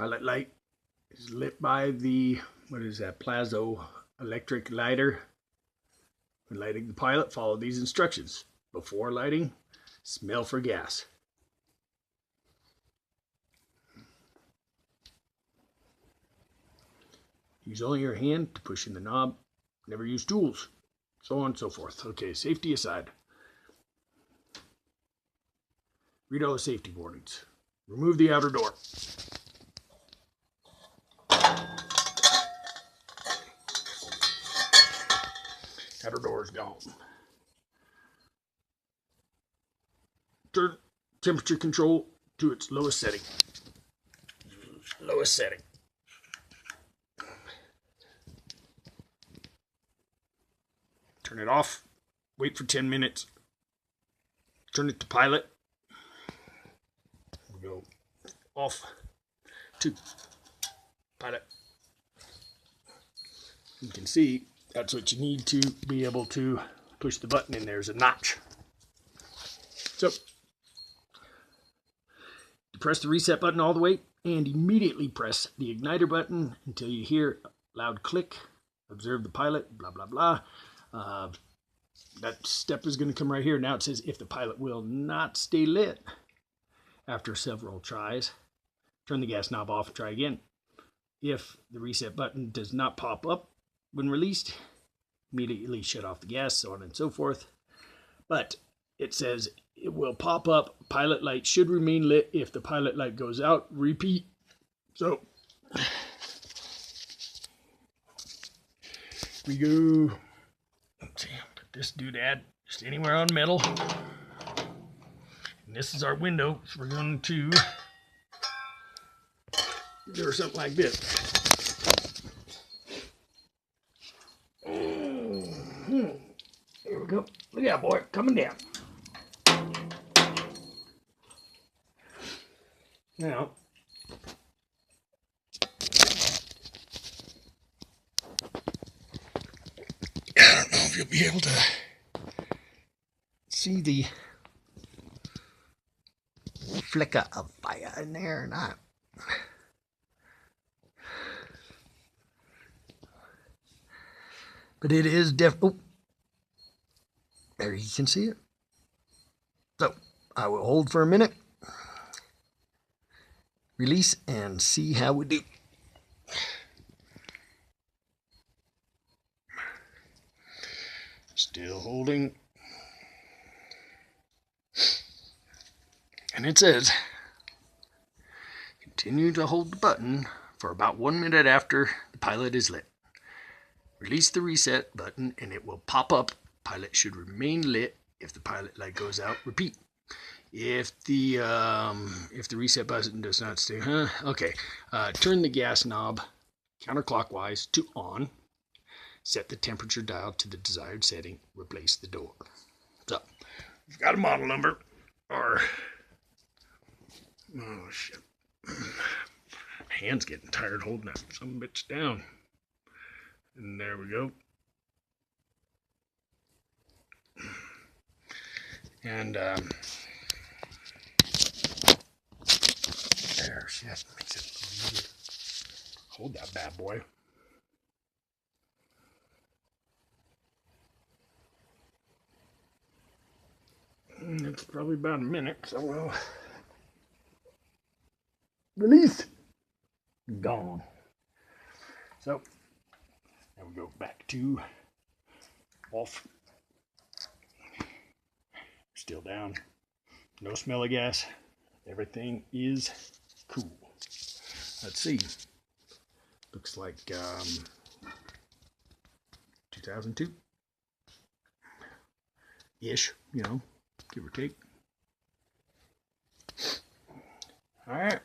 Pilot light is lit by the, what is that, Plazo electric lighter. When lighting the pilot, follow these instructions. Before lighting, smell for gas. Use only your hand to push in the knob. Never use tools. So on and so forth. Okay, safety aside. Read all the safety warnings. Remove the outer door. Outer door is gone. Turn temperature control to its lowest setting. Lowest setting. Turn it off. Wait for 10 minutes. Turn it to pilot. We go off to pilot. You can see that's what you need to be able to push the button in. There's a notch. So, press the reset button all the way and immediately press the igniter button until you hear a loud click. Observe the pilot, blah, blah, blah. That step is going to come right here. Now it says if the pilot will not stay lit after several tries, turn the gas knob off and try again. If the reset button does not pop up when released, immediately shut off the gas, so on and so forth. But it says it will pop up. Pilot light should remain lit. If the pilot light goes out, repeat. So we go. Let's see, put this doodad just anywhere on metal. And this is our window, so we're going to do something like this. Here we go. Look at that, boy, coming down. Now, I don't know if you'll be able to see the flicker of fire in there or not. But it is oh, there you can see it. So I will hold for a minute, release, and see how we do. Still holding. And it says, continue to hold the button for about 1 minute after the pilot is lit. Release the reset button and it will pop up. Pilot should remain lit. If the pilot light goes out, repeat. If the reset button does not stay, okay. Turn the gas knob counterclockwise to on. Set the temperature dial to the desired setting. Replace the door. So, we've got a model number. Or, oh shit. Hand's getting tired holding that some bitch down. And there we go. And there, shit, makes it easier. Hold that bad boy. It's probably about a minute, so we'll release. Gone. So now we go back to off. Still down. No smell of gas. Everything is cool. Let's see. Looks like 2002 ish, you know, give or take. All right.